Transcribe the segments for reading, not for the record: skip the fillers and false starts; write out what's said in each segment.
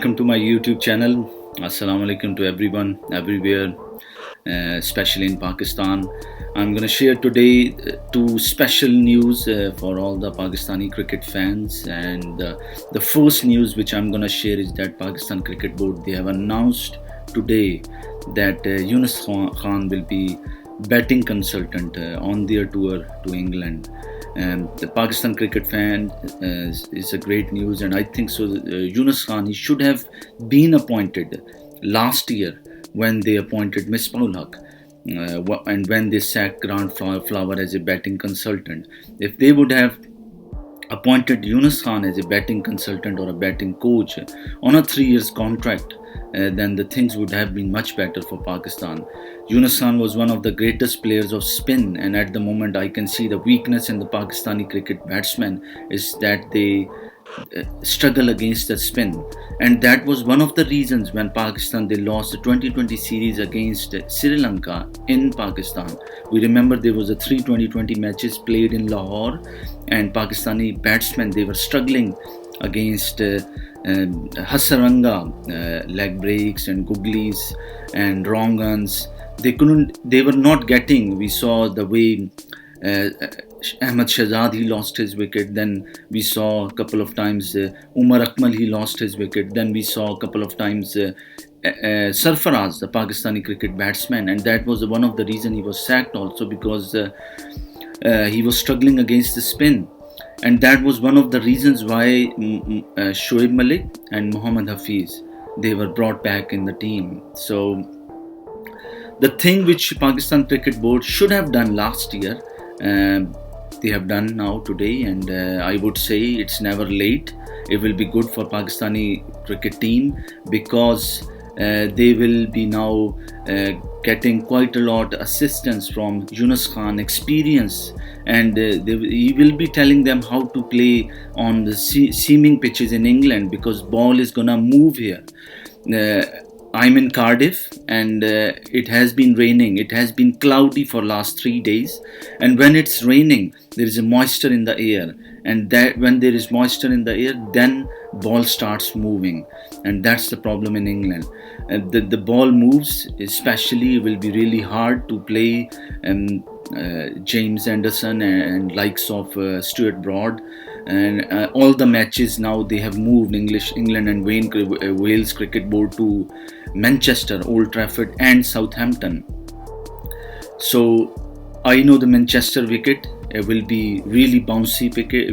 welcome to my YouTube channel. Assalamu alaikum to everyone, everywhere, especially in Pakistan. I'm going to share today two special news for all the Pakistani cricket fans. And the first news which I'm going to share is that Pakistan Cricket Board, they have announced today that Yunus Khan will be batting consultant on their tour to England. And the Pakistan cricket fan is a great news, and I think so. Yunus Khan, he should have been appointed last year when they appointed Misbah-ul Haq, and when they sacked Grant Flower as a batting consultant. If they would have appointed Yunus Khan as a batting consultant or a batting coach on a 3 years contract, then the things would have been much better for Pakistan. Yunus Khan was one of the greatest players of spin, and at the moment I can see the weakness in the Pakistani cricket batsmen is that they struggle against the spin, and that was one of the reasons when Pakistan they lost the 2020 series against Sri Lanka in Pakistan. We remember there was a 3 matches played in Lahore, and Pakistani batsmen they were struggling against Hasaranga leg breaks and googlies and wrong runs. They were not getting. We saw the way Ahmad Shahzad he lost his wicket. Then we saw a couple of times Umar Akmal he lost his wicket. Then we saw a couple of times Sarfaraz, the Pakistani cricket batsman, and that was one of the reason he was sacked also, because he was struggling against the spin. And that was one of the reasons why Shoaib Malik and Mohammad Hafiz they were brought back in the team. So the thing which Pakistan Cricket Board should have done last year, they have done now today, and I would say it's never late. It will be good for Pakistani cricket team, because they will be now getting quite a lot assistance from Yunus Khan experience, and he will be telling them how to play on the seaming pitches in England, because ball is gonna move here. I'm in Cardiff, and it has been raining. It has been cloudy for last 3 days, and when it's raining, there is a moisture in the air, and that when there is moisture in the air, then ball starts moving, and that's the problem in England. The ball moves, especially will be really hard to play. James Anderson and likes of Stuart Broad, and all the matches now they have moved England and Wales Cricket Board to Manchester, Old Trafford and Southampton. So I know the Manchester wicket will be really bouncy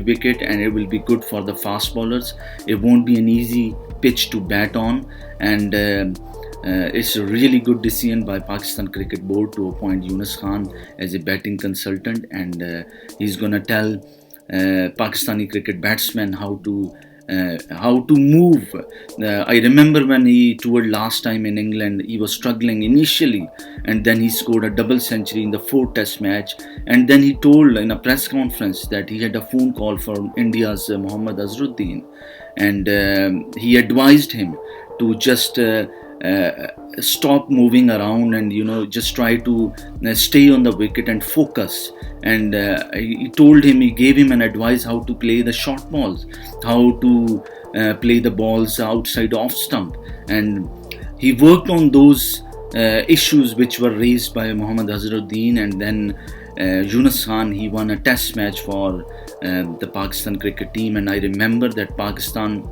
wicket, and it will be good for the fast bowlers. It won't be an easy pitch to bat on, and it's a really good decision by Pakistan Cricket Board to appoint Yunus Khan as a batting consultant, and he's gonna tell Pakistani cricket batsmen how to move. I remember when he toured last time in England, he was struggling initially, and then he scored a double century in the 4th Test match, and then he told in a press conference that he had a phone call from India's Mohammad Azharuddin, and he advised him to just stop moving around, and just try to stay on the wicket and focus. And he gave him an advice how to play the short balls, how to play the balls outside off stump, and he worked on those issues which were raised by Mohammad Azharuddin. And then Yunus Khan he won a test match for the Pakistan cricket team, and I remember that Pakistan,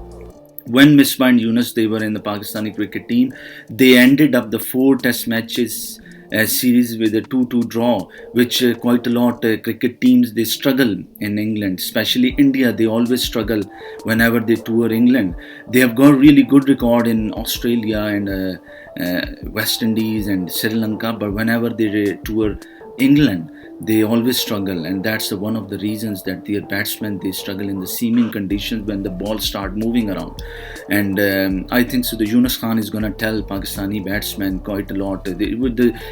when Misbah and Yunus they were in the Pakistani cricket team, they ended up the 4 test matches series with a 2-2 draw, which quite a lot cricket teams they struggle in England, especially India. They always struggle whenever they tour England. They have got really good record in Australia and West Indies and Sri Lanka, but whenever they tour England, they always struggle, and that's one of the reasons that their batsmen they struggle in the seaming conditions when the ball start moving around. And I think so the Yunus Khan is going to tell Pakistani batsmen quite a lot.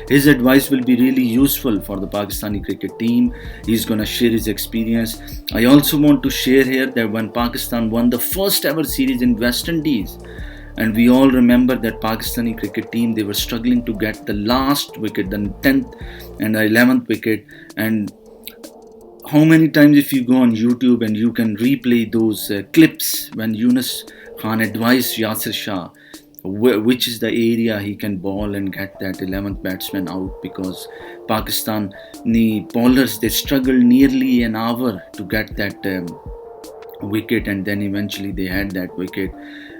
His advice will be really useful for the Pakistani cricket team. He's going to share his experience. I also want to share here that when Pakistan won the first ever series in West Indies, and we all remember that Pakistani cricket team, they were struggling to get the last wicket, the 10th and the 11th wicket. And how many times if you go on YouTube and you can replay those clips when Yunus Khan advised Yasir Shah which is the area he can ball and get that 11th batsman out, because Pakistan bowlers, they struggled nearly an hour to get that wicket, and then eventually they had that wicket,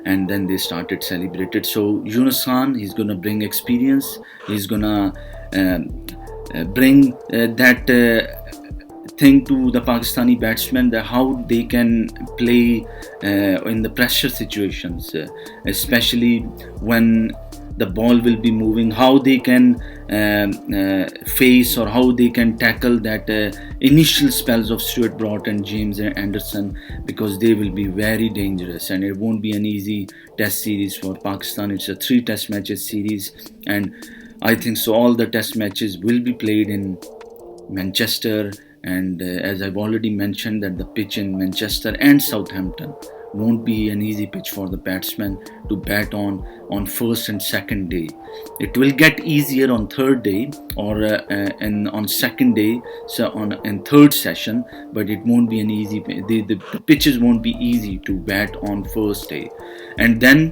and then they started celebrated. So Yunus Khan, he's gonna bring experience, he's gonna bring that thing to the Pakistani batsmen, that how they can play in the pressure situations, especially when the ball will be moving, how they can face, or how they can tackle that initial spells of Stuart Broad and James Anderson, because they will be very dangerous, and it won't be an easy test series for Pakistan. It's a 3 test matches series, and I think so all the test matches will be played in Manchester, and as I've already mentioned, that the pitch in Manchester and Southampton won't be an easy pitch for the batsmen to bat on first and second day. It will get easier on third day, or and on second day, so in third session, but it won't be an easy, the pitches won't be easy to bat on first day. And then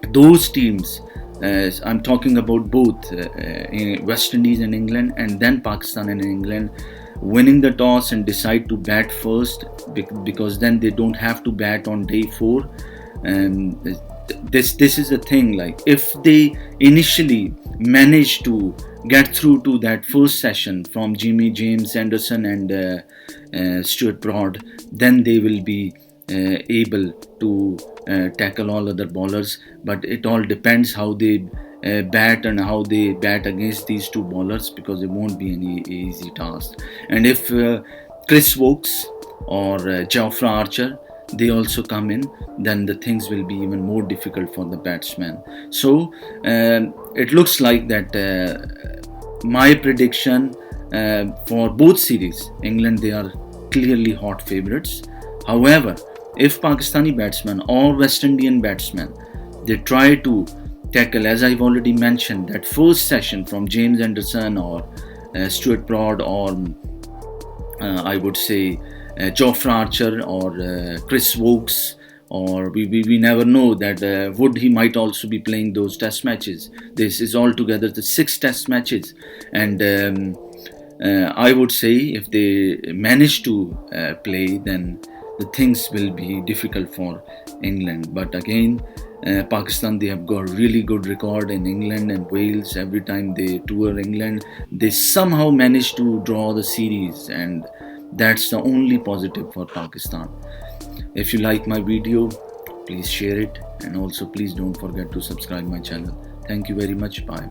those teams, I'm talking about both West Indies and England, and then Pakistan and England, winning the toss and decide to bat first, because then they don't have to bat on day 4. And this is the thing, like if they initially manage to get through to that first session from Jimmy, James Anderson and Stuart Broad, then they will be able to tackle all other bowlers. But it all depends how they bat and how they bat against these 2 bowlers, because it won't be any easy task. And if Chris Woakes or Jofra Archer, they also come in, then the things will be even more difficult for the batsmen. So it looks like that my prediction for both series, England, they are clearly hot favourites. However, if Pakistani batsmen or West Indian batsmen, they try to tackle, as I've already mentioned, that first session from James Anderson or Stuart Broad, or I would say Jofra Archer or Chris Woakes, or we never know that Wood, he might also be playing those test matches. This is altogether the 6 test matches, and I would say if they manage to play, then the things will be difficult for England. But again, Pakistan, they have got really good record in England and Wales. Every time they tour England, they somehow manage to draw the series, and that's the only positive for Pakistan. If you like my video, please share it, and also please don't forget to subscribe my channel. Thank you very much. Bye.